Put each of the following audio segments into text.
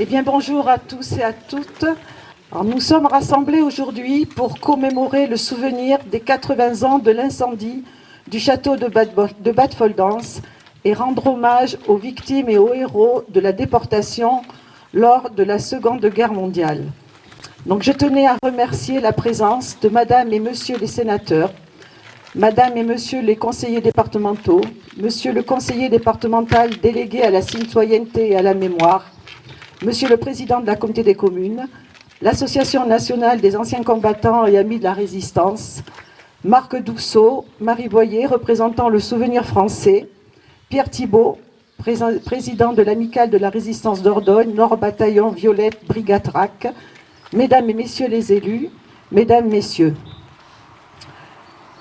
Eh bien, bonjour à tous et à toutes. Alors, nous sommes rassemblés aujourd'hui pour commémorer le souvenir des 80 ans de l'incendie du château de Bad Foldance et rendre hommage aux victimes et aux héros de la déportation lors de la Seconde Guerre mondiale. Donc, je tenais à remercier la présence de Madame et Monsieur les sénateurs, Madame et Monsieur les conseillers départementaux, Monsieur le conseiller départemental délégué à la citoyenneté et à la mémoire, Monsieur le Président de la Communauté des communes, l'Association nationale des anciens combattants et amis de la Résistance, Marc Dousseau, Marie Boyer, représentant le souvenir français, Pierre Thibault, président de l'Amicale de la Résistance d'Ordogne, Nord Bataillon Violette, Brigade RAC, Mesdames et Messieurs les élus, Mesdames, Messieurs.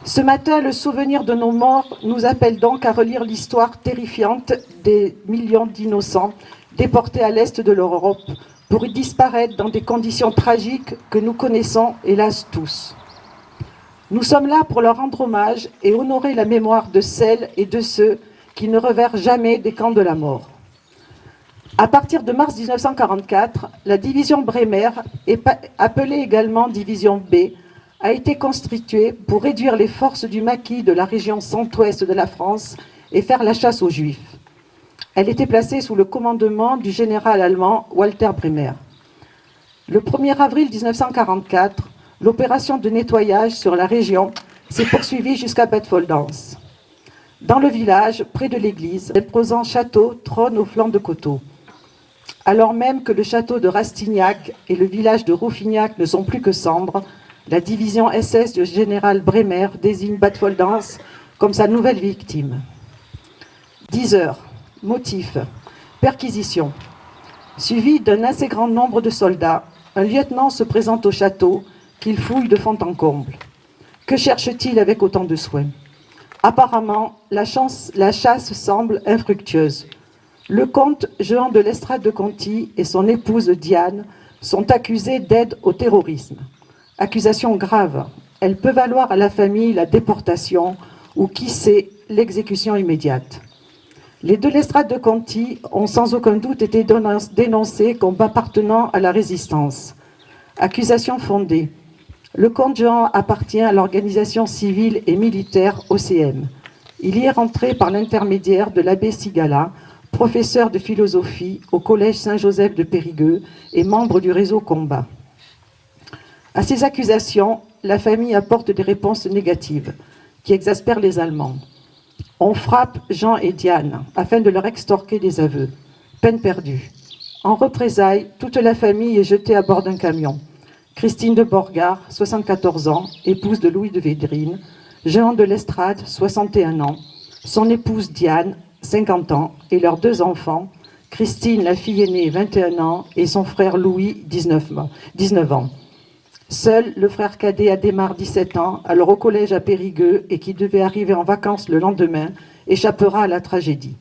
Ce matin, le souvenir de nos morts nous appelle donc à relire l'histoire terrifiante des millions d'innocents déportés à l'est de l'Europe pour y disparaître dans des conditions tragiques que nous connaissons, hélas, tous. Nous sommes là pour leur rendre hommage et honorer la mémoire de celles et de ceux qui ne revinrent jamais des camps de la mort. À partir de mars 1944, la division Bremer, appelée également division B, a été constituée pour réduire les forces du maquis de la région centre-ouest de la France et faire la chasse aux Juifs. Elle était placée sous le commandement du général allemand Walter Bremer. Le 1er avril 1944, l'opération de nettoyage sur la région s'est poursuivie jusqu'à Bad Foldance. Dans le village, près de l'église, l'imposant château trône au flanc de coteaux. Alors même que le château de Rastignac et le village de Rouffignac ne sont plus que cendres, la division SS du général Bremer désigne Bad Foldance comme sa nouvelle victime. 10 heures. Motif. Perquisition. Suivi d'un assez grand nombre de soldats, un lieutenant se présente au château qu'il fouille de fond en comble. Que cherche-t-il avec autant de soin? Apparemment, la chasse semble infructueuse. Le comte Jehan de l'Estrade de Conti et son épouse Diane sont accusés d'aide au terrorisme. Accusation grave. Elle peut valoir à la famille la déportation ou, qui sait, l'exécution immédiate. Les deux Lestrade de Conti ont sans aucun doute été dénoncés comme appartenant à la résistance. Accusation fondée. Le comte Jehan appartient à l'organisation civile et militaire OCM. Il y est rentré par l'intermédiaire de l'abbé Sigala, professeur de philosophie au collège Saint-Joseph de Périgueux et membre du réseau Combat. À ces accusations, la famille apporte des réponses négatives qui exaspèrent les Allemands. On frappe Jean et Diane afin de leur extorquer des aveux. Peine perdue. En représailles, toute la famille est jetée à bord d'un camion. Christine de Borgard, 74 ans, épouse de Louis de Védrine, Jean de l'Estrade, 61 ans, son épouse Diane, 50 ans, et leurs deux enfants, Christine, la fille aînée, 21 ans, et son frère Louis, 19 ans. Seul le frère cadet Adhémar, 17 ans, alors au collège à Périgueux et qui devait arriver en vacances le lendemain, échappera à la tragédie.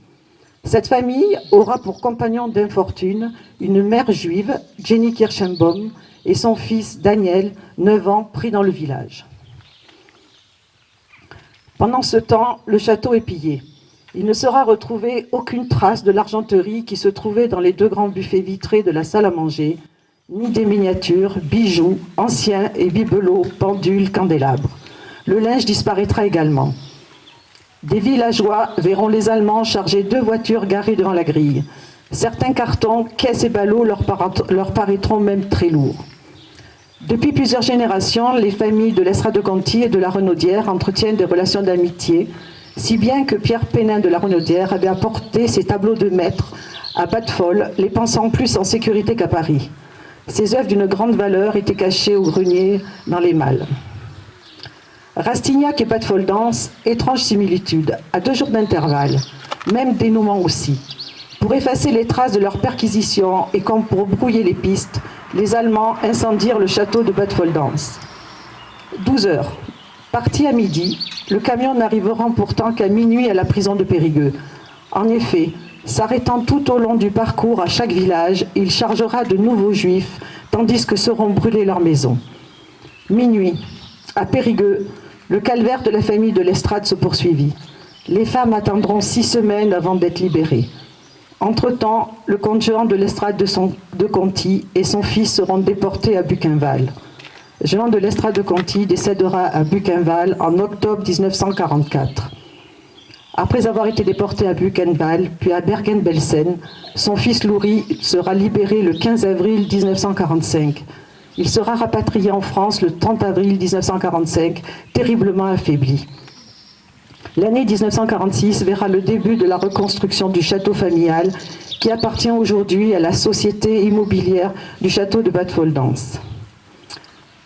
Cette famille aura pour compagnon d'infortune une mère juive, Jenny Kirschenbaum, et son fils Daniel, 9 ans, pris dans le village. Pendant ce temps, le château est pillé. Il ne sera retrouvé aucune trace de l'argenterie qui se trouvait dans les deux grands buffets vitrés de la salle à manger, ni des miniatures, bijoux, anciens et bibelots, pendules, candélabres. Le linge disparaîtra également. Des villageois verront les Allemands charger 2 voitures garées devant la grille. Certains cartons, caisses et ballots leur paraîtront même très lourds. Depuis plusieurs générations, les familles de l'Estrade de Conti et de la Renaudière entretiennent des relations d'amitié, si bien que Pierre Pénin de la Renaudière avait apporté ses tableaux de maître à Bad Fold, les pensant plus en sécurité qu'à Paris. Ces œuvres d'une grande valeur étaient cachées au grenier dans les malles. Rastignac et Bad Foldance, étrange similitude, à 2 jours d'intervalle, même dénouement aussi. Pour effacer les traces de leur perquisition et comme pour brouiller les pistes, les Allemands incendièrent le château de Bad Foldance. 12 heures. Parti à midi, le camion n'arrivera pourtant qu'à minuit à la prison de Périgueux. En effet, s'arrêtant tout au long du parcours à chaque village, il chargera de nouveaux juifs, tandis que seront brûlées leurs maisons. Minuit, à Périgueux, le calvaire de la famille de l'Estrade se poursuivit. Les femmes attendront 6 semaines avant d'être libérées. Entre-temps, le conjoint de l'estrade de Conti et son fils seront déportés à Buchenwald. Jean de l'Estrade de Conti décédera à Buchenwald en octobre 1944. Après avoir été déporté à Buchenwald, puis à Bergen-Belsen, son fils Louis sera libéré le 15 avril 1945. Il sera rapatrié en France le 30 avril 1945, terriblement affaibli. L'année 1946 verra le début de la reconstruction du château familial qui appartient aujourd'hui à la société immobilière du château de Bad Voldans.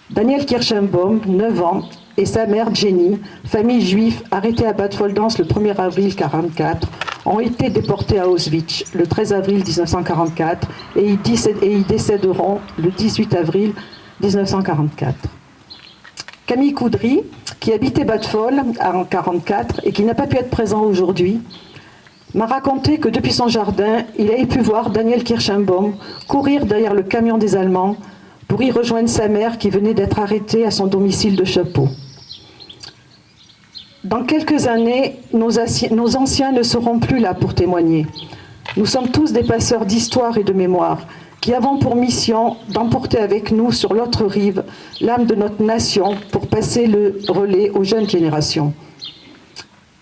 Daniel Kirschenbaum, 9 ans, et sa mère Jenny, famille juive arrêtée à Bad Voldans le 1er avril 1944, ont été déportés à Auschwitz le 13 avril 1944 et y décéderont le 18 avril 1944. Camille Coudry, qui habitait Bad Vold en 1944 et qui n'a pas pu être présent aujourd'hui, m'a raconté que depuis son jardin, il avait pu voir Daniel Kirschenbaum courir derrière le camion des Allemands pour y rejoindre sa mère qui venait d'être arrêtée à son domicile de Chapeau. Dans quelques années, nos anciens ne seront plus là pour témoigner. Nous sommes tous des passeurs d'histoire et de mémoire qui avons pour mission d'emporter avec nous sur l'autre rive l'âme de notre nation pour passer le relais aux jeunes générations.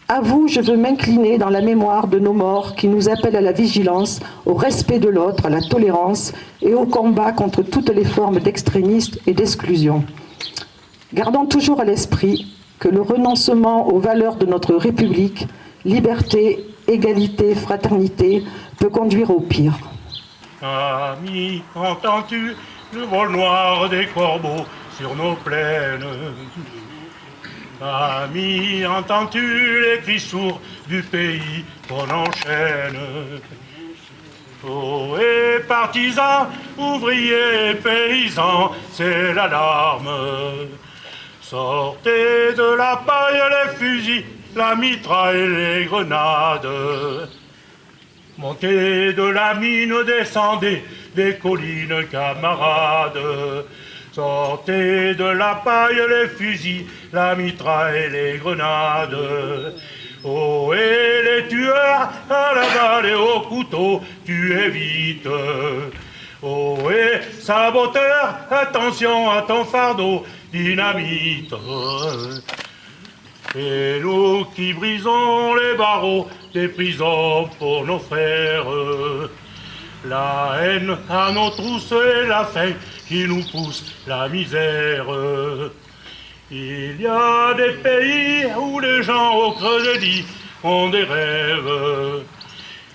À vous, je veux m'incliner dans la mémoire de nos morts qui nous appellent à la vigilance, au respect de l'autre, à la tolérance et au combat contre toutes les formes d'extrémisme et d'exclusion. Gardons toujours à l'esprit que le renoncement aux valeurs de notre République, liberté, égalité, fraternité, peut conduire au pire. Ami, entends-tu le vol noir des corbeaux sur nos plaines? Ami, entends-tu les cris sourds du pays qu'on enchaîne? Oh, et partisans, ouvriers, paysans, c'est l'alarme. Sortez de la paille les fusils, la mitraille, les grenades. Montez de la mine, descendez des collines, camarades. Sortez de la paille les fusils, la mitraille, les grenades. Oh, et les tueurs à la balle et au couteau, tuez vite. Oh, et saboteur, attention à ton fardeau, dynamite. Et nous qui brisons les barreaux des prisons pour nos frères, la haine à nos trousses et la faim qui nous pousse la misère. Il y a des pays où les gens au creux des lits ont des rêves.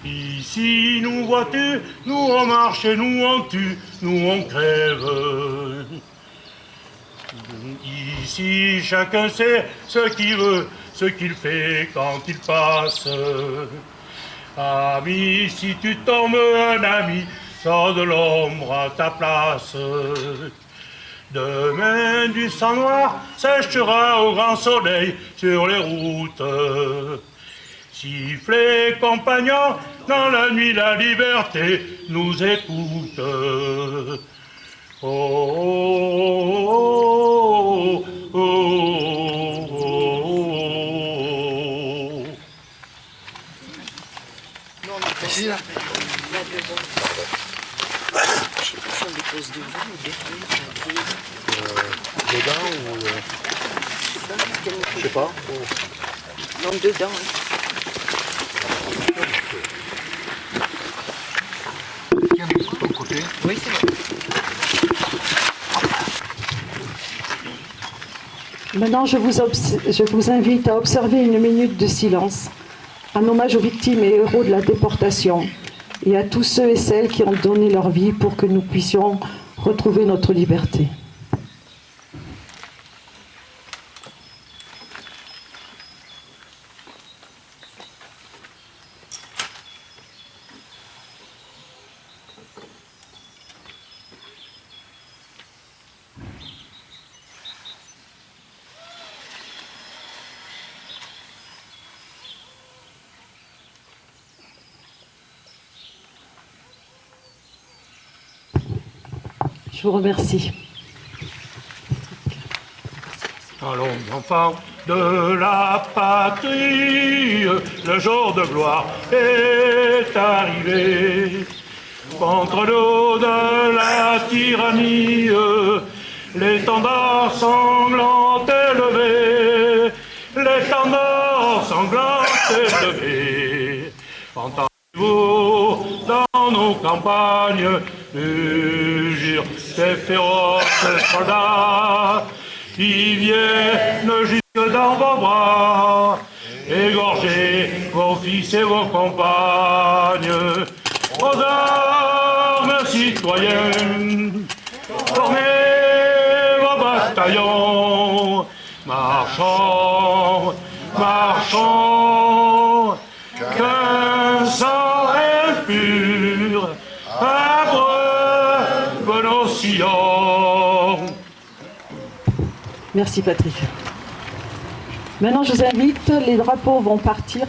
Ici, nous vois-tu, nous on marche et nous on tue, nous on crève. Ici, chacun sait ce qu'il veut, ce qu'il fait quand il passe. Ami, si tu tombes un ami, sors de l'ombre à ta place. Demain, du sang noir séchera au grand soleil sur les routes. Sifflez, compagnons, dans la nuit la liberté nous écoute. Oh, oh, oh, oh, oh, oh. Ici, là. On les pose devant ou derrière? Dedans ou... Je sais pas. Non, dedans. Hein. Tiens, de ton côté. Oui, c'est vrai. Maintenant, je vous invite à observer une minute de silence, un hommage aux victimes et héros de la déportation et à tous ceux et celles qui ont donné leur vie pour que nous puissions retrouver notre liberté. Je vous remercie. Allons, enfants, de la patrie, le jour de gloire est arrivé. Contre nous de la tyrannie, l'étendard sanglant élevé, l'étendard sanglant élevé. Entendez-vous dans nos campagnes mugir ces féroces soldats qui viennent jusque dans vos bras, égorger vos fils et vos compagnes. Aux armes citoyennes, formez vos bataillons, marchons, marchons, qu'un sang impur abreuve nos sillons. Merci Patrick. Maintenant je vous invite, les drapeaux vont partir.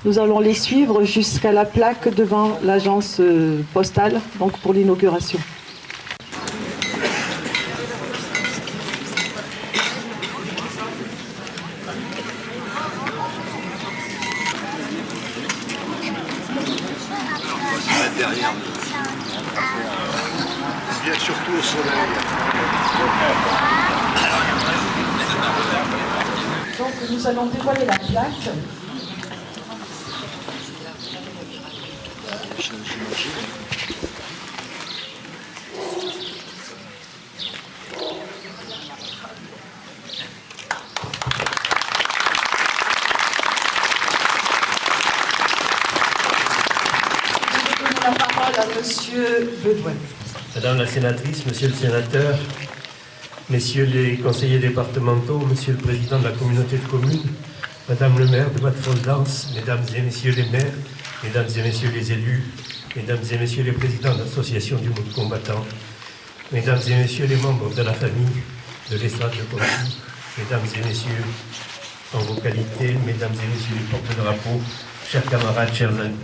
Nous allons les suivre jusqu'à la plaque devant l'agence postale, donc pour l'inauguration. Derrière. Bien surtout au soleil. Donc nous allons dévoiler la plaque. La parole à Monsieur Bedouin. Madame la sénatrice, Monsieur le sénateur, Messieurs les conseillers départementaux, Monsieur le président de la communauté de communes, Madame le maire de Bad-Foldance, Mesdames et Messieurs les maires, Mesdames et Messieurs les élus, Mesdames et Messieurs les présidents d'associations du monde combattant, Mesdames et Messieurs les membres de la famille de l'estrade de Conti, Mesdames et Messieurs, en vos qualités, Mesdames et Messieurs les porte-drapeaux, chers camarades, chers amis.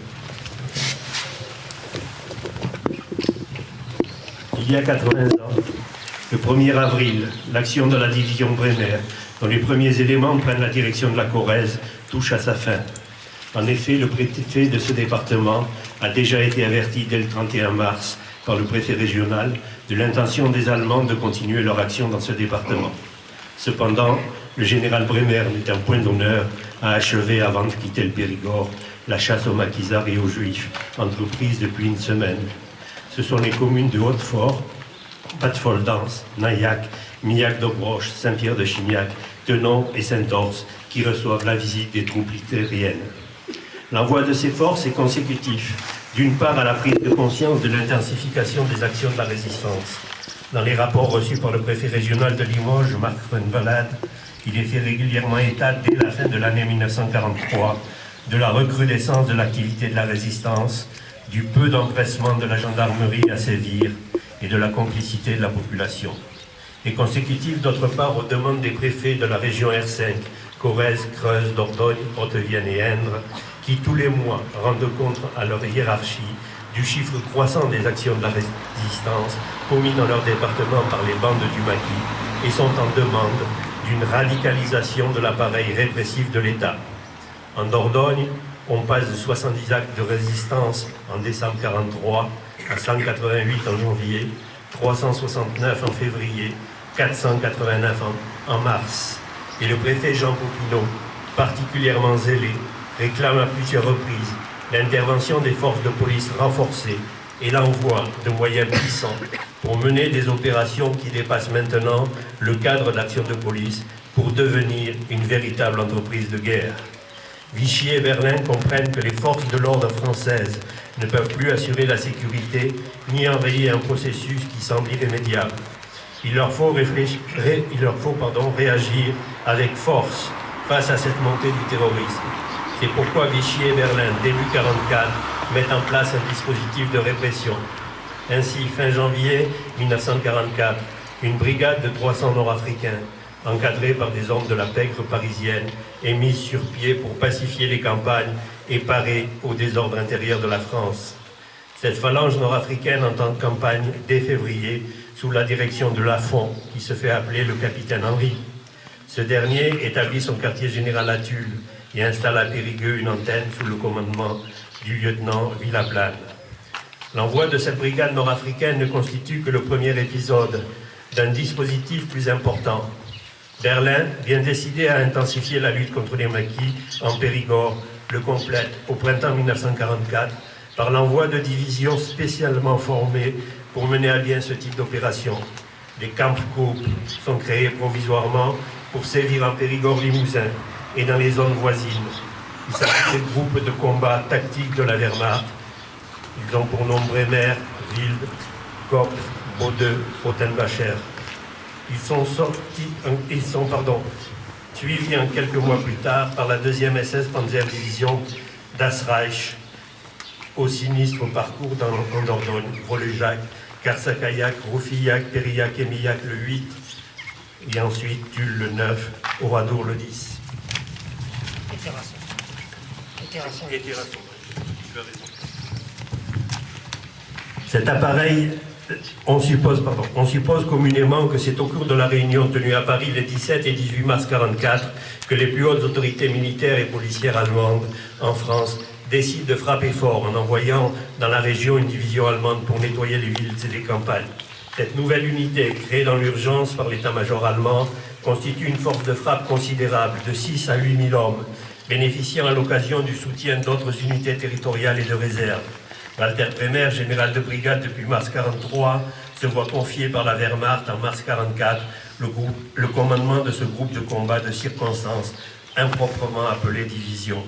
Il y a 80 ans, le 1er avril, l'action de la division Bremer, dont les premiers éléments prennent la direction de la Corrèze, touche à sa fin. En effet, le préfet de ce département a déjà été averti dès le 31 mars par le préfet régional de l'intention des Allemands de continuer leur action dans ce département. Cependant, le général Bremer met un point d'honneur à achever avant de quitter le Périgord la chasse aux maquisards et aux juifs, entreprise depuis une semaine. Ce sont les communes de Hautefort, Bad-Foldance, Nayac, Millac-d'Obroche, Saint-Pierre-de-Chimiac, Tenon et Saint-Orse qui reçoivent la visite des troupes hitlériennes. L'envoi de ces forces est consécutif, d'une part à la prise de conscience de l'intensification des actions de la résistance. Dans les rapports reçus par le préfet régional de Limoges, Marc Renvalade, il est fait régulièrement état dès la fin de l'année 1943 de la recrudescence de l'activité de la résistance, du peu d'empressement de la gendarmerie à sévir et de la complicité de la population. Et consécutif d'autre part aux demandes des préfets de la région R5, Corrèze, Creuse, Dordogne, Haute-Vienne et Indre, qui tous les mois rendent compte à leur hiérarchie du chiffre croissant des actions de la résistance commises dans leur département par les bandes du Maquis et sont en demande d'une radicalisation de l'appareil répressif de l'État. En Dordogne, on passe de 70 actes de résistance en décembre 1943 à 188 en janvier, 369 en février, 489 en mars. Et le préfet Jean Popinot, particulièrement zélé, réclame à plusieurs reprises l'intervention des forces de police renforcées et l'envoi de moyens puissants pour mener des opérations qui dépassent maintenant le cadre d'action de police pour devenir une véritable entreprise de guerre. Vichy et Berlin comprennent que les forces de l'ordre françaises ne peuvent plus assurer la sécurité ni enrayer un processus qui semble irrémédiable. Il leur faut réagir avec force face à cette montée du terrorisme. C'est pourquoi Vichy et Berlin, début 1944, mettent en place un dispositif de répression. Ainsi, fin janvier 1944, une brigade de 300 Nord-Africains, encadrée par des hommes de la pègre parisienne, est mise sur pied pour pacifier les campagnes et parer au désordre intérieur de la France. Cette phalange nord-africaine entame campagne dès février sous la direction de Lafont, qui se fait appeler le capitaine Henry. Ce dernier établit son quartier général à Tulle et installe à Périgueux une antenne sous le commandement du lieutenant Villaplane. L'envoi de cette brigade nord-africaine ne constitue que le premier épisode d'un dispositif plus important. Berlin, bien décidé à intensifier la lutte contre les maquis en Périgord, le complète au printemps 1944 par l'envoi de divisions spécialement formées pour mener à bien ce type d'opération. Des Kampfgruppen sont créés provisoirement pour sévir en Périgord-Limousin et dans les zones voisines. Il s'agit des groupes de combat tactiques de la Wehrmacht. Ils ont pour nom Bremer, Wild, Kopf, Bode, Ottenbacher. Ils sont suivis en quelques mois plus tard par la 2e SS Panzer Division Das Reich, au sinistre parcours en Dordogne, Grolejac, Karsakayak, Roufillac, Périllac et Millac le 8, et ensuite Tulle le 9, Oradour le 10. Et Terrasson. Cet appareil, on suppose communément que c'est au cours de la réunion tenue à Paris les 17 et 18 mars 1944 que les plus hautes autorités militaires et policières allemandes en France décident de frapper fort en envoyant dans la région une division allemande pour nettoyer les villes et les campagnes. Cette nouvelle unité, créée dans l'urgence par l'état-major allemand, constitue une force de frappe considérable de 6 à 8 000 hommes, bénéficiant à l'occasion du soutien d'autres unités territoriales et de réserve. Walter Bremer, général de brigade depuis mars 1943, se voit confier par la Wehrmacht en mars 1944 le commandement de ce groupe de combat de circonstances, improprement appelé division.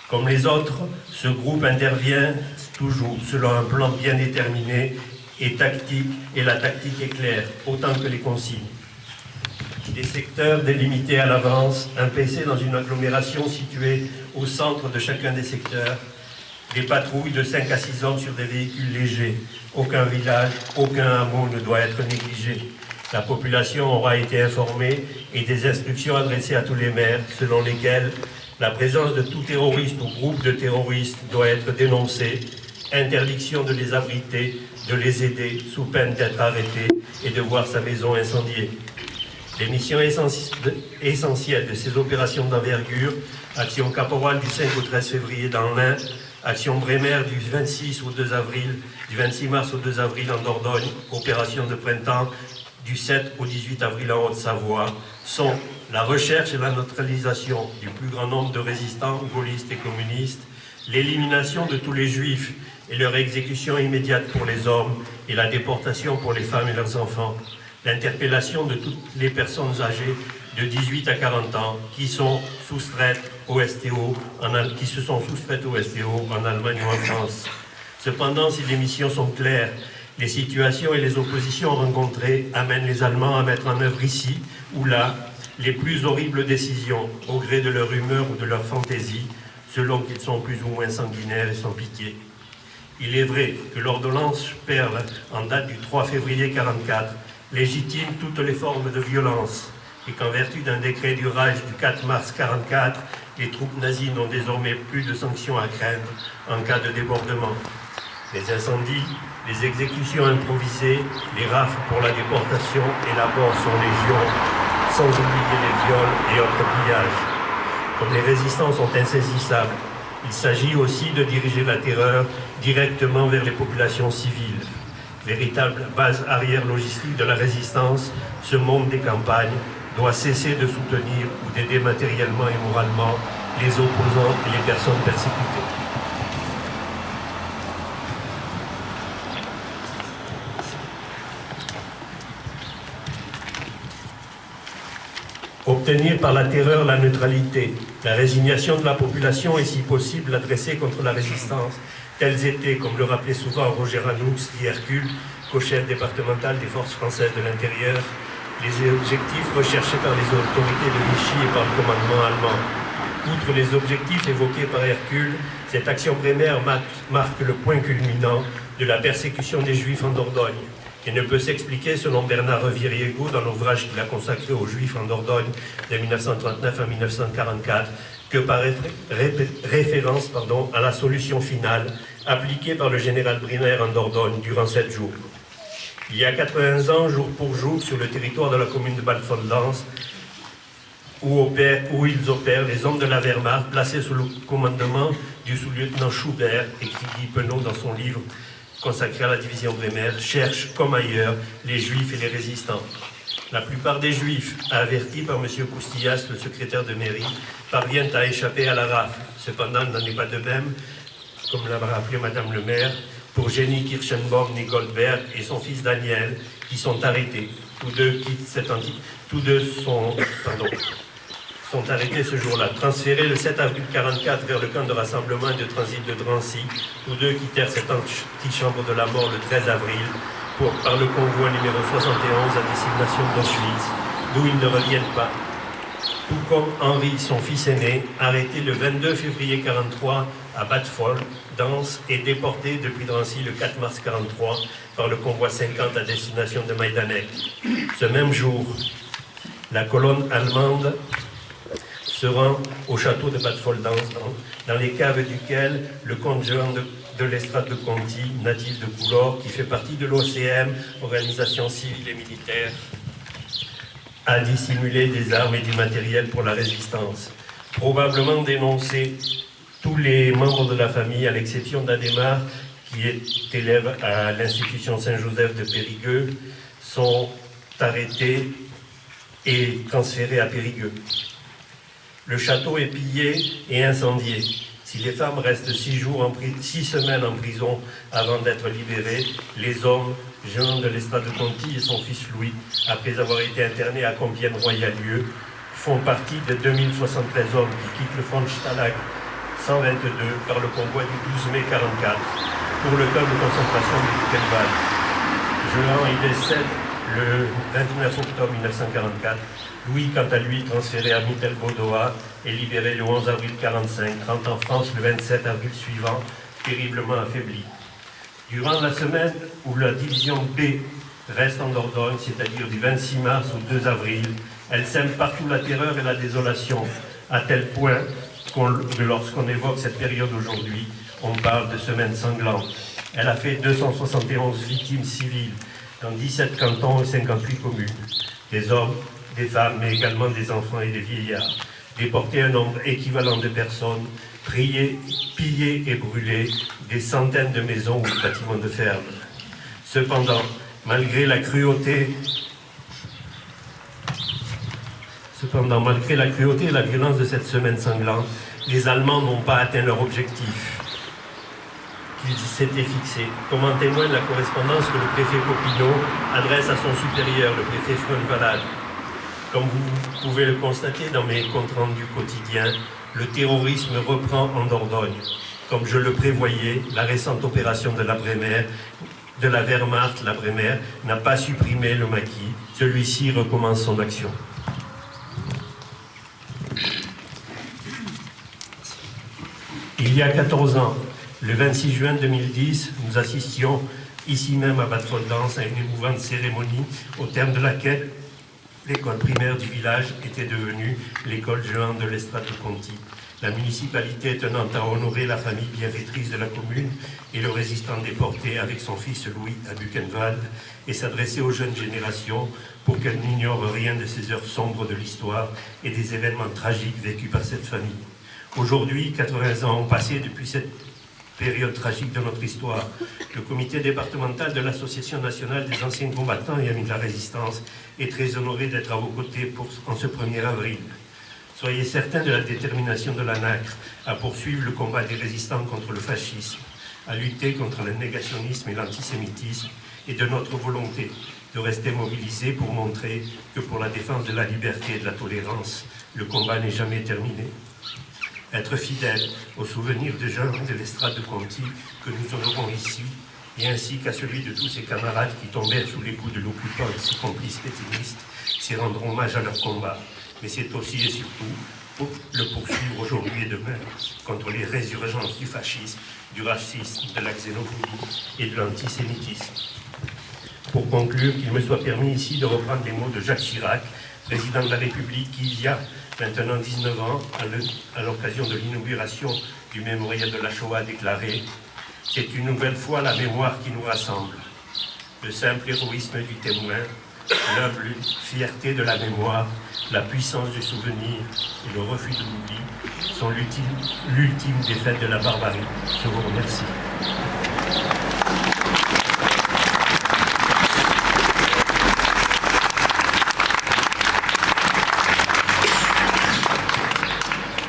Comme les autres, ce groupe intervient toujours selon un plan bien déterminé et tactique, et la tactique est claire, autant que les consignes. Des secteurs délimités à l'avance, un PC dans une agglomération située au centre de chacun des secteurs, des patrouilles de 5 à 6 hommes sur des véhicules légers. Aucun village, aucun hameau ne doit être négligé. La population aura été informée et des instructions adressées à tous les maires selon lesquelles la présence de tout terroriste ou groupe de terroristes doit être dénoncée, interdiction de les abriter, de les aider sous peine d'être arrêté et de voir sa maison incendiée. Les missions essentielles de ces opérations d'envergure, action caporale du 5 au 13 février dans l'Ain, action Bremer du 26 au 2 avril, du 26 mars au 2 avril en Dordogne, opération de printemps du 7 au 18 avril en Haute-Savoie, sont la recherche et la neutralisation du plus grand nombre de résistants, gaullistes et communistes, l'élimination de tous les juifs et leur exécution immédiate pour les hommes et la déportation pour les femmes et leurs enfants, l'interpellation de toutes les personnes âgées de 18 à 40 ans qui sont soustraites au STO, qui se sont soustraites au STO en Allemagne ou en France. Cependant, si les missions sont claires, les situations et les oppositions rencontrées amènent les Allemands à mettre en œuvre ici ou là les plus horribles décisions au gré de leur humeur ou de leur fantaisie, selon qu'ils sont plus ou moins sanguinaires et sans pitié. Il est vrai que l'ordonnance Perle, en date du 3 février 1944, légitime toutes les formes de violence et qu'en vertu d'un décret du Reich du 4 mars 1944, les troupes nazies n'ont désormais plus de sanctions à craindre en cas de débordement. Les incendies, les exécutions improvisées, les rafles pour la déportation et la mort sont légion, sans oublier les viols et autres pillages. Comme les résistants sont insaisissables, il s'agit aussi de diriger la terreur directement vers les populations civiles. Véritable base arrière logistique de la résistance, ce monde des campagnes doit cesser de soutenir ou d'aider matériellement et moralement les opposants et les personnes persécutées. Obtenir par la terreur la neutralité, la résignation de la population et si possible l'adresser contre la résistance, tels étaient, comme le rappelait souvent Roger Hanoux, dit Hercule, co-chef départemental des forces françaises de l'intérieur, les objectifs recherchés par les autorités de Vichy et par le commandement allemand. Outre les objectifs évoqués par Hercule, cette action Bremer marque le point culminant de la persécution des Juifs en Dordogne et ne peut s'expliquer, selon Bernard Reviriego, dans l'ouvrage qu'il a consacré aux Juifs en Dordogne de 1939 à 1944, que par référence à la solution finale appliquée par le général Bremer en Dordogne durant 7 jours. Il y a 80 ans, jour pour jour, sur le territoire de la commune de Belfort-Lens, où ils opèrent, les hommes de la Wehrmacht, placés sous le commandement du sous-lieutenant Schubert, écrit Guy Penaud dans son livre consacré à la division Bremer, cherchent, comme ailleurs, les juifs et les résistants. La plupart des juifs, avertis par M. Koustillas, le secrétaire de mairie, parviennent à échapper à la rafle. Cependant, il n'en est pas de même, comme l'a rappelé Madame le maire, pour Jenny Kirchenbaum, Goldberg et son fils Daniel, qui sont arrêtés. Tous deux sont arrêtés ce jour-là. Transférés le 7 avril 1944 vers le camp de rassemblement et de transit de Drancy, tous deux quittèrent cette antichambre de la mort le 13 avril par le convoi numéro 71 à destination d'Auschwitz, d'où ils ne reviennent pas. Tout comme Henri, son fils aîné, arrêté le 22 février 1943 à Batfold, Danse, et déporté depuis Drancy le 4 mars 1943 par le convoi 50 à destination de Majdanek. Ce même jour, la colonne allemande se rend au château de Batfold-Danse, dans les caves duquel le comte Jean de l'Estrade de Conti, natif de Coulor, qui fait partie de l'OCM, organisation civile et militaire, a dissimulé des armes et du matériel pour la résistance. Probablement dénoncé, tous les membres de la famille, à l'exception d'Adhémar, qui est élève à l'institution Saint-Joseph de Périgueux, sont arrêtés et transférés à Périgueux. Le château est pillé et incendié. Si les femmes restent 6 semaines en prison avant d'être libérées, les hommes, Jean de l'Estrade de Conti et son fils Louis, après avoir été internés à Compiègne-Royalieu, font partie des 2073 hommes qui quittent le front de Stalag 122 par le convoi du 12 mai 1944 pour le camp de concentration de Buchenwald. Jean y décède le 29 octobre 1944. Louis, quant à lui, transféré à Mittelbaudoa, est libéré le 11 avril 1945, rentre en France le 27 avril suivant, terriblement affaibli. Durant la semaine où la division B reste en Dordogne, c'est-à-dire du 26 mars au 2 avril, elle sème partout la terreur et la désolation, à tel point que lorsqu'on évoque cette période aujourd'hui, on parle de semaine sanglante. Elle a fait 271 victimes civiles dans 17 cantons et 58 communes. Des hommes, des femmes, mais également des enfants et des vieillards. Déporter un nombre équivalent de personnes, piller et brûler des centaines de maisons ou de bâtiments de ferme. Cependant, malgré la cruauté et la violence de cette semaine sanglante, les Allemands n'ont pas atteint leur objectif qu'ils s'étaient fixé, comme en témoigne la correspondance que le préfet Popinot adresse à son supérieur, le préfet Freund-Valade. Comme vous pouvez le constater dans mes comptes rendus quotidiens, le terrorisme reprend en Dordogne. Comme je le prévoyais, la récente opération de la Wehrmacht, la Bremer, n'a pas supprimé le maquis. Celui-ci recommence son action. Il y a 14 ans, le 26 juin 2010, nous assistions ici même à Batfold-Danse à une émouvante cérémonie au terme de laquelle l'école primaire du village était devenue l'école Jean de l'Estrade de Conti. La municipalité tenant à honorer la famille bienfaitrice de la commune et le résistant déporté avec son fils Louis à Buchenwald et s'adresser aux jeunes générations pour qu'elles n'ignorent rien de ces heures sombres de l'histoire et des événements tragiques vécus par cette famille. Aujourd'hui, 80 ans ont passé depuis cette période tragique de notre histoire. Le comité départemental de l'Association nationale des anciens combattants et amis de la résistance est très honoré d'être à vos côtés en ce 1er avril. Soyez certains de la détermination de l'ANACRE à poursuivre le combat des résistants contre le fascisme, à lutter contre le négationnisme et l'antisémitisme, et de notre volonté de rester mobilisés pour montrer que pour la défense de la liberté et de la tolérance, le combat n'est jamais terminé. Être fidèle au souvenir de Jean de l'Estrade de Conti que nous honorons ici, et ainsi qu'à celui de tous ses camarades qui tombèrent sous les coups de l'occupant et ses complices pétinistes, c'est rendre hommage à leur combat. Mais c'est aussi et surtout pour le poursuivre aujourd'hui et demain contre les résurgences du fascisme, du racisme, de la xénophobie et de l'antisémitisme. Pour conclure, qu'il me soit permis ici de reprendre les mots de Jacques Chirac, président de la République, qui il y a maintenant 19 ans, à l'occasion de l'inauguration du mémorial de la Shoah, a déclaré « C'est une nouvelle fois la mémoire qui nous rassemble. Le simple héroïsme du témoin, l'humble fierté de la mémoire, la puissance du souvenir et le refus de l'oubli sont l'ultime défaite de la barbarie. Je vous remercie.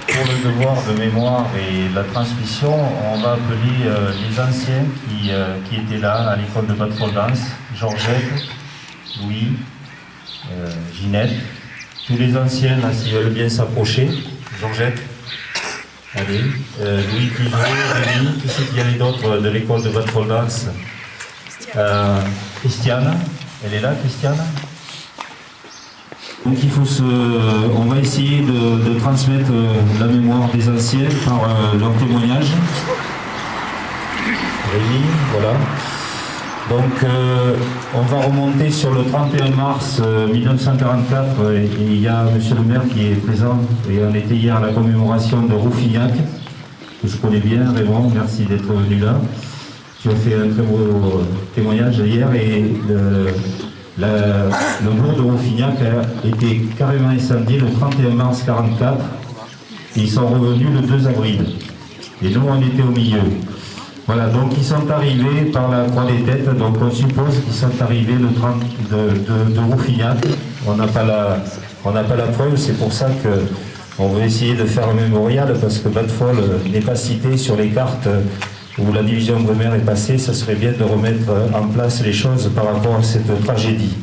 Pour le devoir de mémoire et de la transmission, on va appeler les anciens qui étaient là à l'école de Bad-Foldance, Georgette, Louis, Ginette, tous les anciens là s'ils veulent bien s'approcher. Georgette, allez, Louis Cuseau, Rémi, qui c'est qu'il y avait d'autres de l'école de Bad-Foldance, Christiane, elle est là Christiane? Donc on va essayer de transmettre la mémoire des anciens par leur témoignage. Rémi, voilà. Donc on va remonter sur le 31 mars 1944 et il y a monsieur le maire qui est présent et on était hier à la commémoration de Rouffignac, que je connais bien. Raymond, merci d'être venu là. Tu as fait un très beau témoignage hier et le bourg de Rouffignac a été carrément incendié le 31 mars 1944 et ils sont revenus le 2 avril. Et nous, on était au milieu. Voilà, donc ils sont arrivés par la Croix des Têtes, donc on suppose qu'ils sont arrivés le 30 de Rouffignac. On n'a pas la preuve, c'est pour ça qu'on veut essayer de faire un mémorial, parce que Bad-Fol n'est pas cité sur les cartes où la division Bremer est passée. Ça serait bien de remettre en place les choses par rapport à cette tragédie.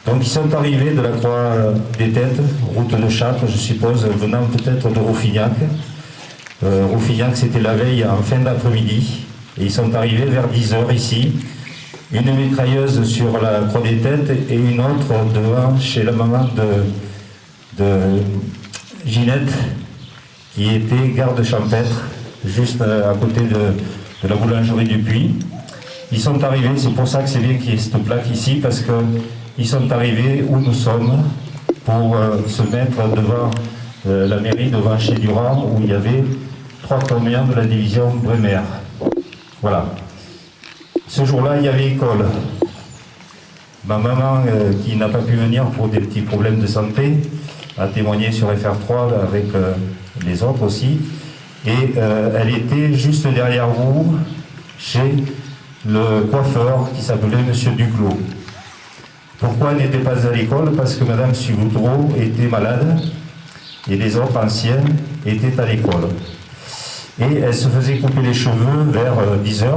Donc ils sont arrivés de la Croix des Têtes, route de Chartres, je suppose, venant peut-être de Rouffignac. Rouffignac, c'était la veille en fin d'après-midi, et ils sont arrivés vers 10h ici. Une mitrailleuse sur la Croix des Têtes et une autre devant chez la maman de Ginette, qui était garde champêtre, juste à côté de la boulangerie du Puy. Ils sont arrivés, c'est pour ça que c'est bien qu'il y ait cette plaque ici, parce qu'ils sont arrivés où nous sommes pour se mettre devant la mairie, devant chez Durand, où il y avait 3 camions de la division Bremer. Voilà. Ce jour-là, il y avait école. Ma maman, qui n'a pas pu venir pour des petits problèmes de santé, a témoigné sur FR3 avec les autres aussi. Et elle était juste derrière vous, chez le coiffeur qui s'appelait Monsieur Duclos. Pourquoi elle n'était pas à l'école? Parce que Madame Suboudreau était malade et les autres anciennes étaient à l'école. Et elle se faisait couper les cheveux vers 10h.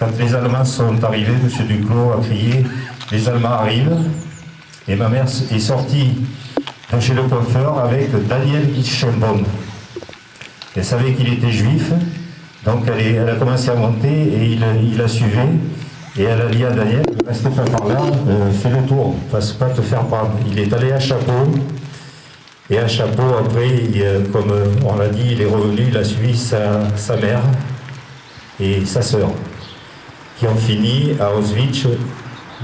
Quand les Allemands sont arrivés, Monsieur Duclos a crié « Les Allemands arrivent !» Et ma mère est sortie de chez le coiffeur avec Daniel Hitchenbaum. Elle savait qu'il était juif, donc elle a commencé à monter et il la suivait. Et elle a dit à Daniel, ne reste pas par là, fais le tour, ne passe pas te faire prendre. Il est allé à Chapeau, et à Chapeau, après, comme on l'a dit, il est revenu, il a suivi sa mère et sa sœur, qui ont fini à Auschwitz,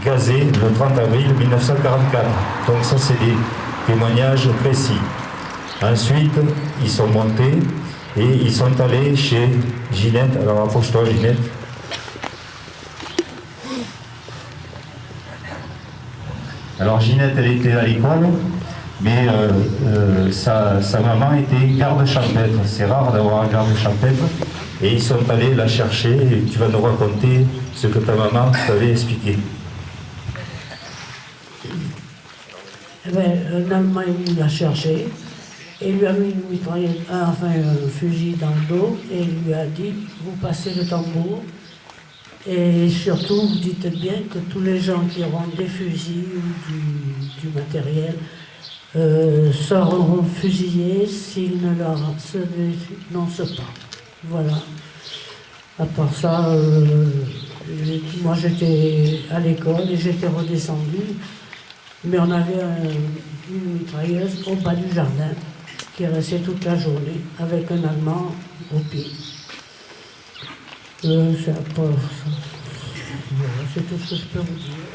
gazés le 30 avril 1944. Donc ça, c'est des témoignages précis. Ensuite, ils sont montés et ils sont allés chez Ginette. Alors approche-toi, Ginette. Alors Ginette, elle était à l'école, mais sa maman était garde champêtre. C'est rare d'avoir un garde champêtre. Et ils sont allés la chercher et tu vas nous raconter ce que ta maman t'avait expliqué. Eh bien, un Allemand est venu la chercher et lui a mis une mitrailleuse, un fusil dans le dos et il lui a dit « Vous passez le tambour et surtout vous dites bien que tous les gens qui auront des fusils ou du matériel seront fusillés s'ils ne leur n'annoncent pas. » Voilà. À part ça, moi j'étais à l'école et j'étais redescendue, mais on avait une mitrailleuse au bas du jardin qui restait toute la journée avec un Allemand au pied. C'est tout ce que je peux vous dire.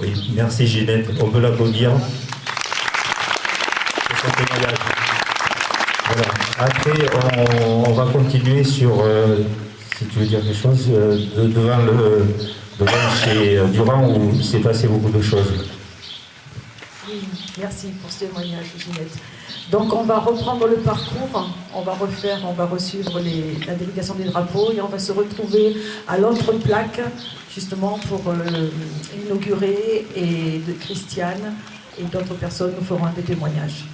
Oui, merci Ginette. On peut l'applaudir. C'est son témoignage. Voilà. Après, on va continuer sur, si tu veux dire quelque chose, devant chez Durand où il s'est passé beaucoup de choses. Oui, merci pour ce témoignage, Ginette. Donc on va reprendre le parcours, on va resuivre la délégation des drapeaux et on va se retrouver à l'autre plaque, justement pour inaugurer, et de Christiane et d'autres personnes nous feront des témoignages.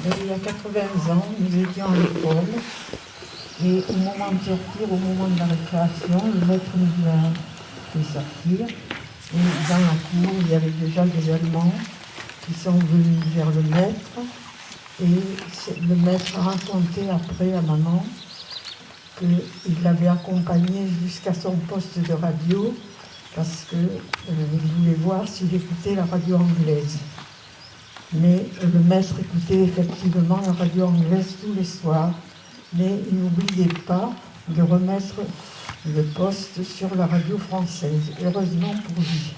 Il y a 80 ans, nous étions à l'école et au moment de sortir, au moment de la récréation, le maître nous a fait sortir. Et dans la cour, il y avait déjà des Allemands qui sont venus vers le maître. Et le maître a raconté après à maman qu'il l'avait accompagné jusqu'à son poste de radio parce qu'il voulait voir s'il écoutait la radio anglaise. Mais le maître écoutait effectivement la radio anglaise tous les soirs, mais il n'oubliait pas de remettre le poste sur la radio française, heureusement pour lui.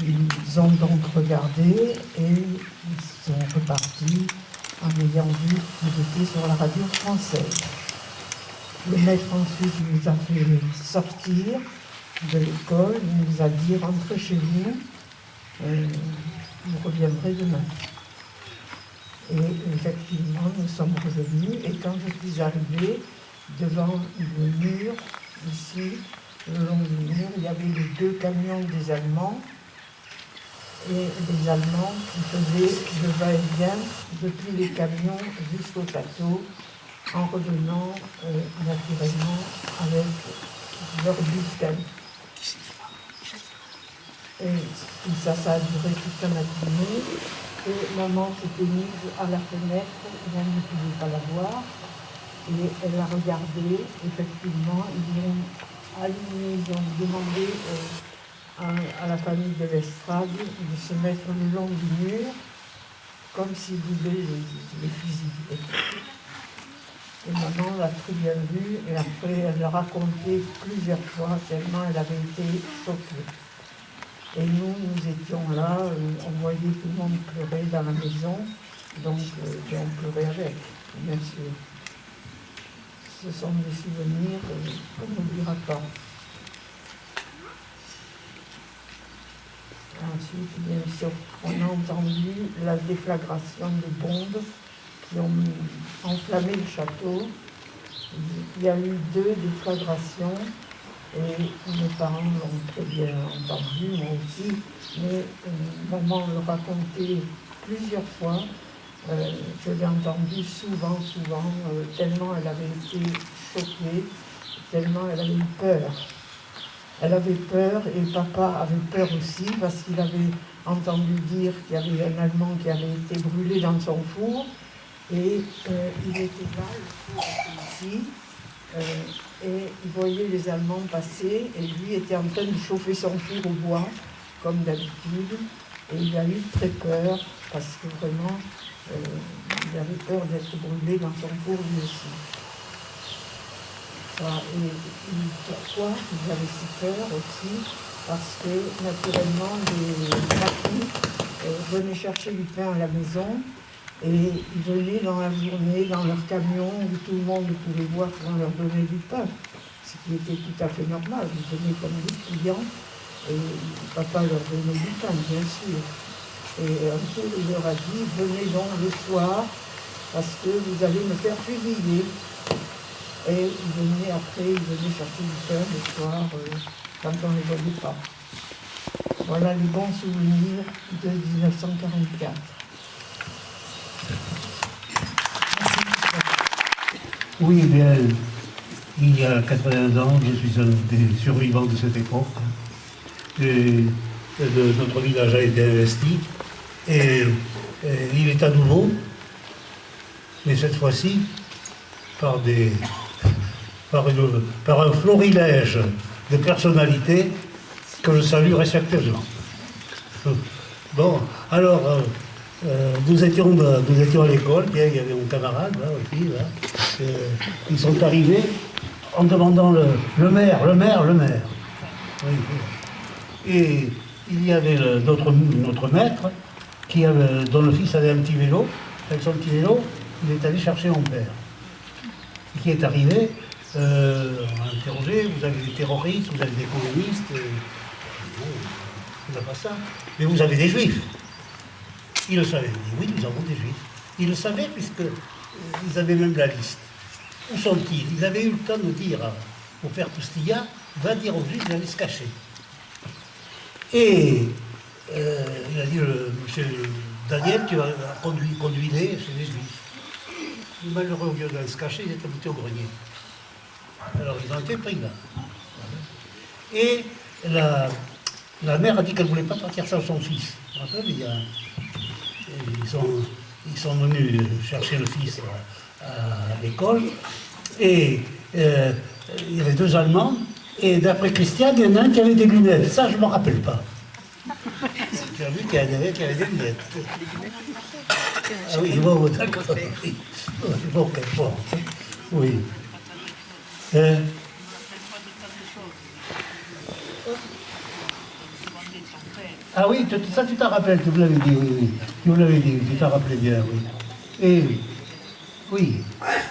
Ils ont donc regardé et ils sont repartis en ayant vu qu'il était sur la radio française. Le maître ensuite nous a fait sortir de l'école, il nous a dit « rentrez chez vous ». Vous reviendrez demain. Et effectivement, nous sommes revenus, et quand je suis arrivée devant le mur, ici, le long du mur, il y avait les deux camions des Allemands, et les Allemands qui faisaient le va-et-vient depuis les camions jusqu'au château, en revenant naturellement avec leur bulletin. Et ça a duré toute la matinée. Et maman s'était mise à la fenêtre, elle ne pouvait pas la voir. Et elle a regardé, effectivement, ils ont aligné, ils ont demandé à la famille de l'Estrade de se mettre le long du mur, comme s'ils voulaient les fusiller. Et maman l'a très bien vu, et après elle l'a raconté plusieurs fois, tellement elle avait été choquée. Et nous étions là, on voyait tout le monde pleurer dans la maison, donc on pleurait avec, bien sûr. Ce sont des souvenirs qu'on n'oubliera pas. Ensuite, bien sûr, on a entendu la déflagration des bombes qui ont enflammé le château. Il y a eu 2 déflagrations. Et mes parents l'ont très bien entendu, moi aussi, mais maman le racontait plusieurs fois. Je l'ai entendu souvent, tellement elle avait été choquée, tellement elle avait eu peur. Elle avait peur et papa avait peur aussi parce qu'il avait entendu dire qu'il y avait un Allemand qui avait été brûlé dans son four et il était là, le four était ici. Et il voyait les Allemands passer et lui était en train de chauffer son four au bois, comme d'habitude. Et il a eu très peur, parce que vraiment, il avait peur d'être brûlé dans son four lui aussi. Et pourquoi il avait si peur aussi? Parce que naturellement, les papis venaient chercher du pain à la maison. Et ils venaient dans la journée, dans leur camion, où tout le monde pouvait voir qu'on leur donnait du pain, ce qui était tout à fait normal. Ils venaient comme des clients, et papa leur donnait du pain, bien sûr. Et un jour, il leur a dit, venez donc le soir, parce que vous allez me faire fusiller. Et ils venaient après, ils venaient chercher du pain le soir, quand on ne les voyait pas. Voilà les bons souvenirs de 1944. Oui, bien, il y a 80 ans, je suis un des survivants de cette époque. Notre village a été investi et il est à nouveau, mais cette fois-ci par un florilège de personnalités que je salue respectueusement. Bon, alors, nous étions à l'école, il y avait mon camarade, là, aussi, là. Ils sont arrivés en demandant le maire. Oui. Et il y avait notre maître, dont le fils avait un petit vélo. Avec son petit vélo, il est allé chercher mon père. Et qui est arrivé, on a interrogé, vous avez des terroristes, vous avez des communistes, non, on n'a pas ça. Mais vous avez des juifs. Il le savait. Il dit, oui, nous avons des juifs. Il le savait puisqu'ils avaient même la liste. Où sont-ils? Ils avaient eu le temps de dire au père Toustilla, va dire aux juifs d'aller se cacher. Et il a dit, monsieur Daniel, tu vas conduis-les chez les juifs. Les malheureux, au lieu d'aller se cacher, ils étaient montés au grenier. Alors ils ont été pris là. Et la mère a dit qu'elle ne voulait pas partir sans son fils. Vous vous rappelez, ils sont venus chercher le fils à l'école. Et il y avait 2 Allemands. Et d'après Christian, il y en a un qui avait des lunettes. Ça, je ne m'en rappelle pas. Tu as vu qu'il y en avait qui avaient des lunettes. Ah oui, bon, d'accord. Oui. Bon, bon. Oui. Ah oui, ça tu t'en rappelles, tu me l'avais dit, oui. Tu me l'avais dit, tu t'en rappelais bien, oui. Et oui.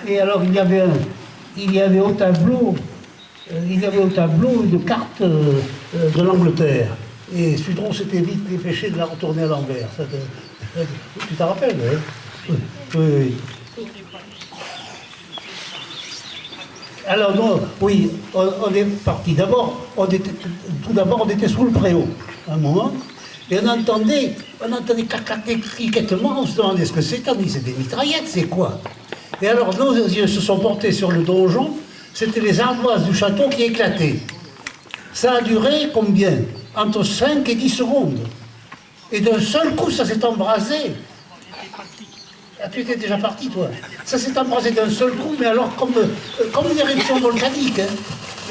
Et alors il y avait au tableau une carte de l'Angleterre. Et Sudron s'était vite dépêché de la retourner à l'envers. Tu t'en rappelles, hein? Oui. Alors, non, oui, on est parti. Tout d'abord, on était sous le préau, à un moment, et on entendait des criquettements, on se demandait ce que c'était. On dit, c'est des mitraillettes, c'est quoi? Et alors, nos yeux se sont portés sur le donjon, c'était les ardoises du château qui éclataient. Ça a duré combien? Entre 5 et 10 secondes. Et d'un seul coup, ça s'est embrasé. Ah, tu étais déjà parti, toi. Ça s'est embrasé d'un seul coup, mais alors comme une éruption volcanique. Hein.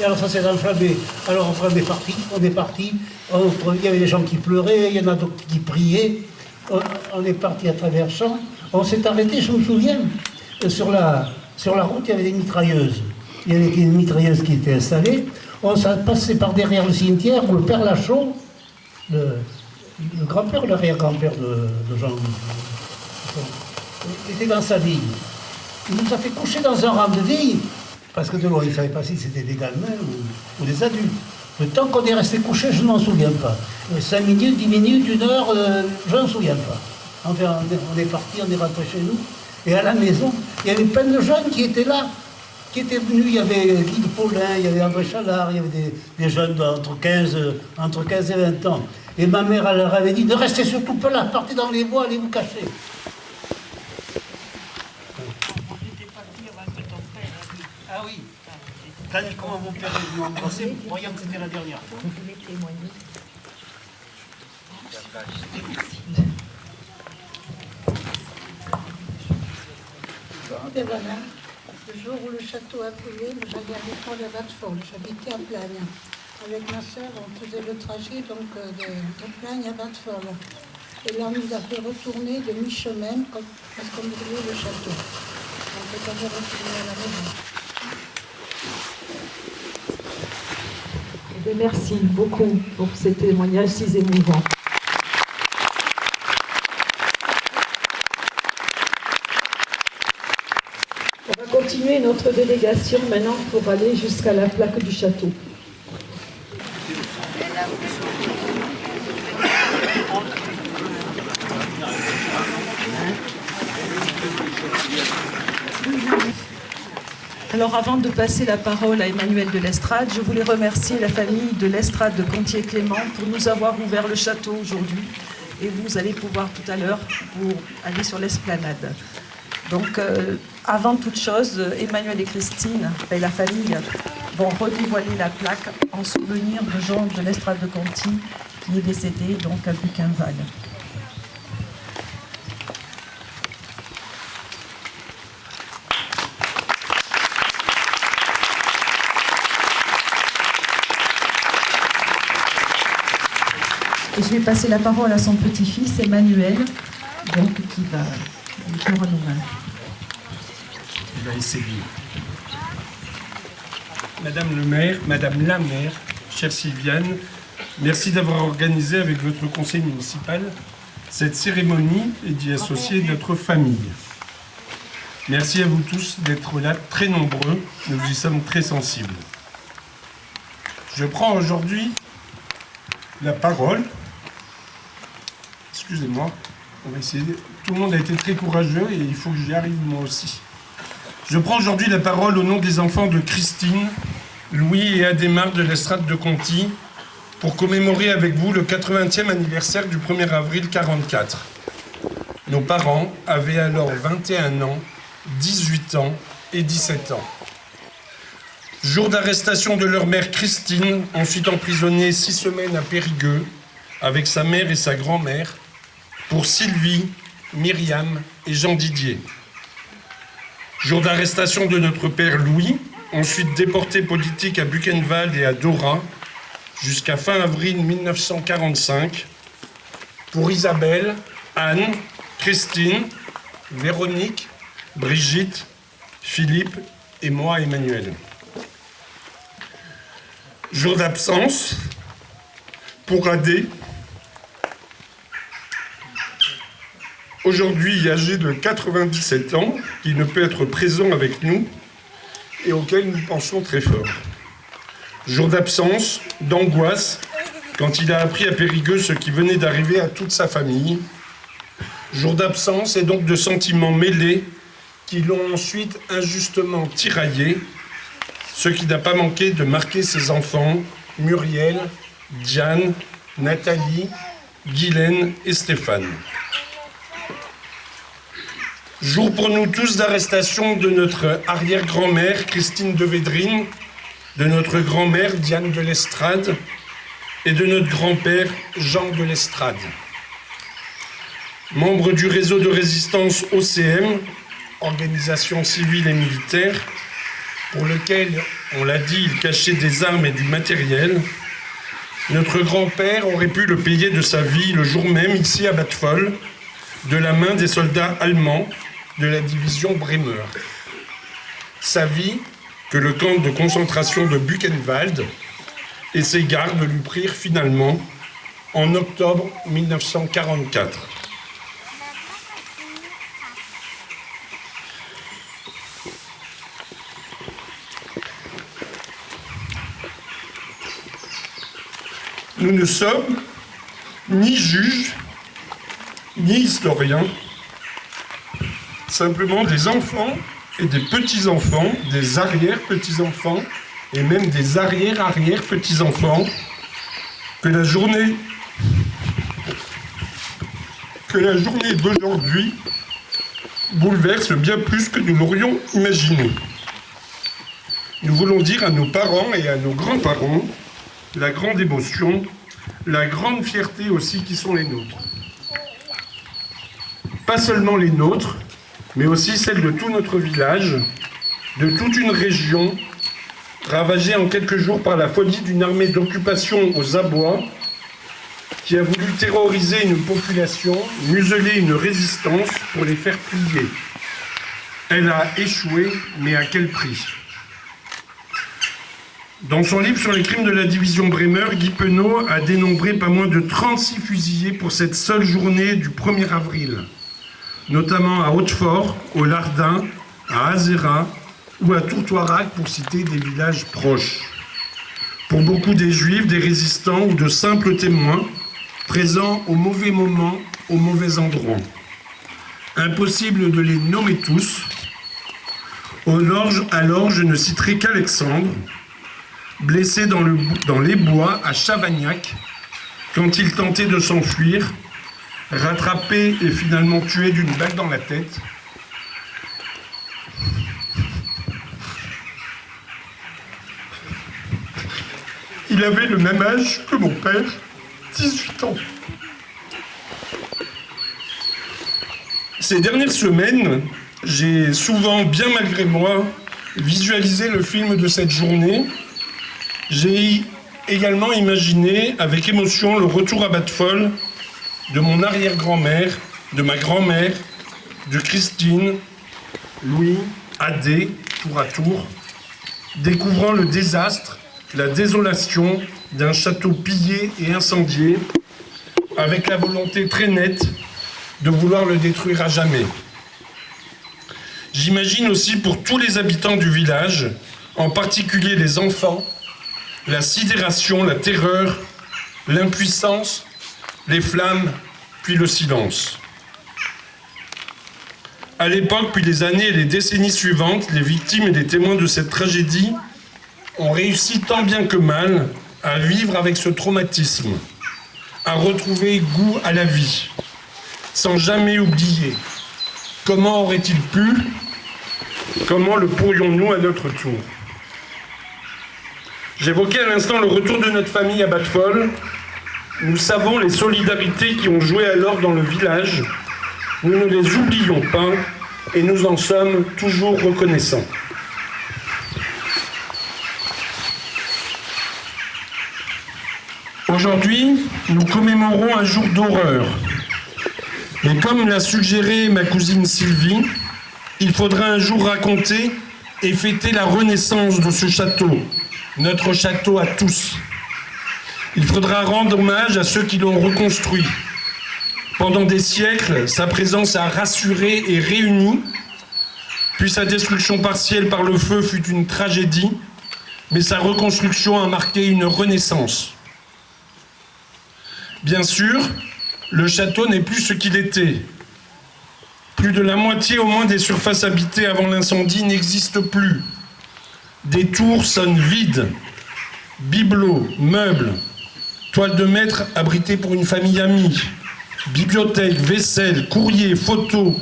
Et alors ça s'est enflammé. Alors on est parti. Il y avait des gens qui pleuraient, il y en a d'autres qui priaient. On est parti à travers champs. On s'est arrêté, je me souviens, sur la route, il y avait des mitrailleuses. Il y avait des mitrailleuses qui étaient installées. On s'est passé par derrière le cimetière où le père Lachaud, le grand-père ou l'arrière-grand-père de Jean-Louis, était dans sa vigne. Il nous a fait coucher dans un rang de vigne, parce que de loin, il ne savait pas si c'était des gamins ou des adultes. Le temps qu'on est resté couché, je ne m'en souviens pas. 5 minutes, 10 minutes, 1 heure, je ne m'en souviens pas. Enfin, on est parti, on est rentré chez nous. Et à la maison, il y avait plein de jeunes qui étaient là, qui étaient venus. Il y avait Guy de Paulin, il y avait André Chalard, il y avait des jeunes entre 15 et 20 ans. Et ma mère, elle leur avait dit, ne restez surtout pas là, partez dans les bois, allez vous cacher. Ah oui. T'as dit comment mon père est venu embrasser, regarde, c'était la dernière fois. Et voilà, le jour où le château a brûlé, j'allais à l'école à Watford, j'habitais à Plagne. Avec ma sœur, on faisait le trajet donc, de Plagne à Watford. Et là, on nous a fait retourner de mi-chemin parce qu'on brûlait le château. Donc, on avait retourné à la maison. Eh bien, merci beaucoup pour ces témoignages si émouvants. On va continuer notre délégation maintenant pour aller jusqu'à la plaque du château. Alors avant de passer la parole à Emmanuel de Lestrade, je voulais remercier la famille de Lestrade de Contier-Clément pour nous avoir ouvert le château aujourd'hui. Et vous allez pouvoir tout à l'heure pour aller sur l'esplanade. Donc avant toute chose, Emmanuel et Christine et la famille vont redévoiler la plaque en souvenir de Jean de Lestrade de Conti qui est décédé donc à Buchenwald. Et je vais passer la parole à son petit-fils, Emmanuel, donc, qui va lui faire un hommage. Il va essayer. Madame le maire, Madame la maire, chère Sylviane, merci d'avoir organisé avec votre conseil municipal cette cérémonie et d'y associer notre famille. Merci à vous tous d'être là, très nombreux, nous y sommes très sensibles. Je prends aujourd'hui la parole. Excusez-moi, on va essayer. Tout le monde a été très courageux et il faut que j'y arrive moi aussi. Je prends aujourd'hui la parole au nom des enfants de Christine, Louis et Adhémar de l'Estrade de Conty pour commémorer avec vous le 80e anniversaire du 1er avril 1944. Nos parents avaient alors 21 ans, 18 ans et 17 ans. Jour d'arrestation de leur mère Christine, ensuite emprisonnée 6 semaines à Périgueux, avec sa mère et sa grand-mère, pour Sylvie, Myriam et Jean Didier. Jour d'arrestation de notre père Louis, ensuite déporté politique à Buchenwald et à Dora, jusqu'à fin avril 1945, pour Isabelle, Anne, Christine, Véronique, Brigitte, Philippe et moi, Emmanuel. Jour d'absence pour Adé, aujourd'hui âgé de 97 ans, qui ne peut être présent avec nous et auquel nous pensons très fort. Jour d'absence, d'angoisse, quand il a appris à Périgueux ce qui venait d'arriver à toute sa famille. Jour d'absence et donc de sentiments mêlés qui l'ont ensuite injustement tiraillé, ce qui n'a pas manqué de marquer ses enfants, Muriel, Diane, Nathalie, Guylaine et Stéphane. Jour pour nous tous d'arrestation de notre arrière-grand-mère, Christine de Védrine, de notre grand-mère, Diane de l'Estrade, et de notre grand-père, Jean de l'Estrade. Membre du réseau de résistance OCM, organisation civile et militaire, pour lequel, on l'a dit, il cachait des armes et du matériel, notre grand-père aurait pu le payer de sa vie le jour même, ici à Batfol, de la main des soldats allemands de la division Bremer. Sa vie, que le camp de concentration de Buchenwald et ses gardes lui prirent finalement en octobre 1944. Nous ne sommes ni juges, ni historiens, simplement des enfants et des petits-enfants, des arrière-petits-enfants et même des arrière-arrière-petits-enfants que la journée d'aujourd'hui bouleverse bien plus que nous l'aurions imaginé. Nous voulons dire à nos parents et à nos grands-parents la grande émotion, la grande fierté aussi qui sont les nôtres. Pas seulement les nôtres, mais aussi celle de tout notre village, de toute une région, ravagée en quelques jours par la folie d'une armée d'occupation aux abois, qui a voulu terroriser une population, museler une résistance pour les faire plier. Elle a échoué, mais à quel prix ? Dans son livre sur les crimes de la division Bremer, Guy Penaud a dénombré pas moins de 36 fusillés pour cette seule journée du 1er avril, notamment à Hautefort, au Lardin, à Azera ou à Tourtoirac, pour citer des villages proches. Pour beaucoup des Juifs, des résistants ou de simples témoins, présents au mauvais moment, au mauvais endroit. Impossible de les nommer tous. Alors, je ne citerai qu'Alexandre, blessé dans les bois à Chavagnac, quand il tentait de s'enfuir, rattrapé et finalement tué d'une balle dans la tête. Il avait le même âge que mon père, 18 ans. Ces dernières semaines, j'ai souvent, bien malgré moi, visualisé le film de cette journée. J'ai également imaginer avec émotion le retour à Batfol de mon arrière-grand-mère, de ma grand-mère, de Christine, Louis, Adé, tour à tour, découvrant le désastre, la désolation d'un château pillé et incendié, avec la volonté très nette de vouloir le détruire à jamais. J'imagine aussi pour tous les habitants du village, en particulier les enfants, la sidération, la terreur, l'impuissance, les flammes, puis le silence. À l'époque, puis les années et les décennies suivantes, les victimes et les témoins de cette tragédie ont réussi tant bien que mal à vivre avec ce traumatisme, à retrouver goût à la vie, sans jamais oublier. Comment aurait-il pu? Comment le pourrions-nous à notre tour? J'évoquais à l'instant le retour de notre famille à Batfol. Nous savons les solidarités qui ont joué alors dans le village. Nous ne les oublions pas et nous en sommes toujours reconnaissants. Aujourd'hui, nous commémorons un jour d'horreur. Mais comme l'a suggéré ma cousine Sylvie, il faudra un jour raconter et fêter la renaissance de ce château, notre château à tous. Il faudra rendre hommage à ceux qui l'ont reconstruit. Pendant des siècles, sa présence a rassuré et réuni, puis sa destruction partielle par le feu fut une tragédie, mais sa reconstruction a marqué une renaissance. Bien sûr, le château n'est plus ce qu'il était. Plus de la moitié au moins des surfaces habitées avant l'incendie n'existent plus. Des tours sonnent vides. Bibelots, meubles, toiles de maître abritées pour une famille amie, bibliothèques, vaisselle, courriers, photos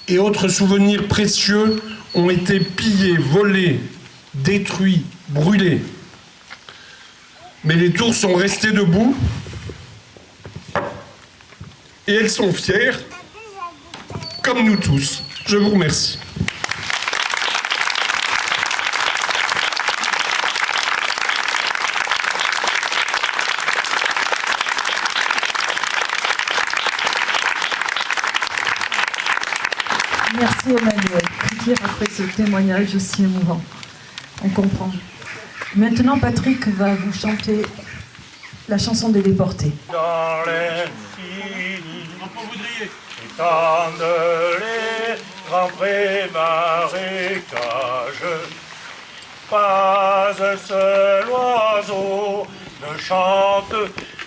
et autres souvenirs précieux ont été pillés, volés, détruits, brûlés. Mais les tours sont restées debout et elles sont fières, comme nous tous. Je vous remercie. Merci Emmanuel. Que dire après ce témoignage aussi émouvant? On comprend. Maintenant, Patrick va vous chanter la chanson des déportés. Dans l'infini, étendent les grands prés marécages. Pas un seul oiseau ne chante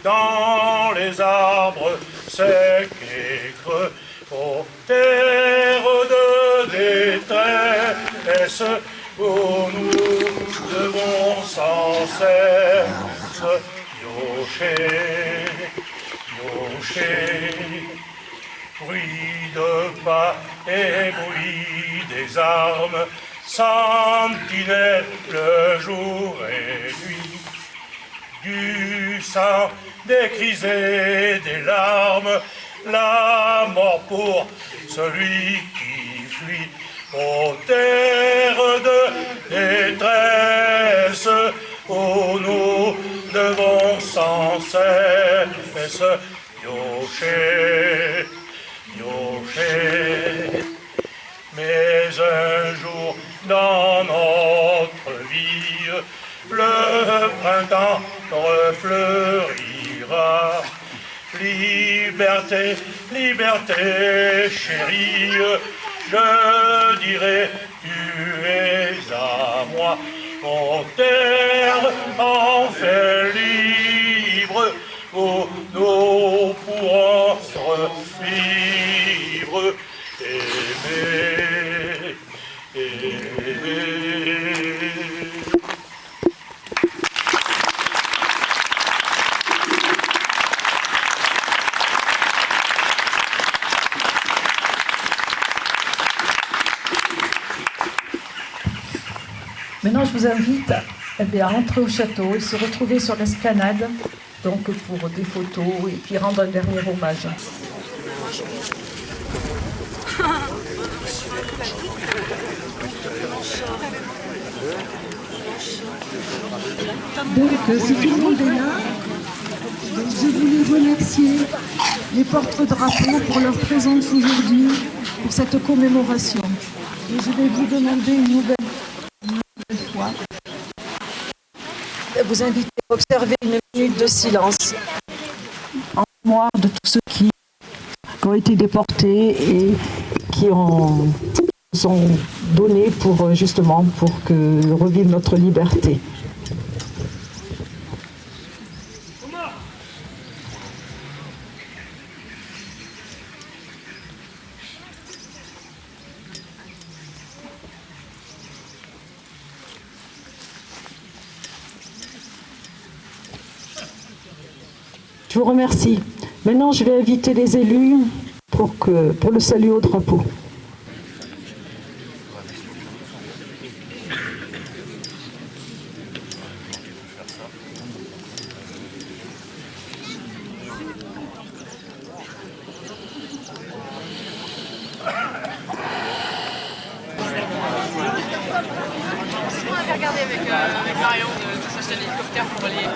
dans les arbres secs et creux. Ô terre de détresse, où nous devons sans cesse piocher, piocher. Bruit de pas et bruit des armes, sentinelles le jour et nuit. Du sang, des cris et des larmes, la mort pour celui qui fuit. Ô terre de détresse, où nous devons sans cesse piocher, piocher. Mais un jour dans notre vie, le printemps refleurira. Liberté, liberté chérie, je dirai, tu es à moi. Mon terre enfin libre, où nous pourrons vivre, aimer, aimer. Maintenant, je vous invite à entrer au château et se retrouver sur l'esplanade, donc pour des photos et puis rendre un dernier hommage. Donc, si tout le monde est là, donc, je voulais remercier les porte-drapeaux pour leur présence aujourd'hui, pour cette commémoration. Et je vais vous demander une nouvelle fois. Je vous invite à observer une minute de silence en mémoire de tous ceux qui ont été déportés et qui sont donnés pour justement pour que revive notre liberté. Je vous remercie. Maintenant, je vais inviter les élus pour le salut au drapeau. On avait regardé avec Marion de s'acheter un hélicoptère pour aller.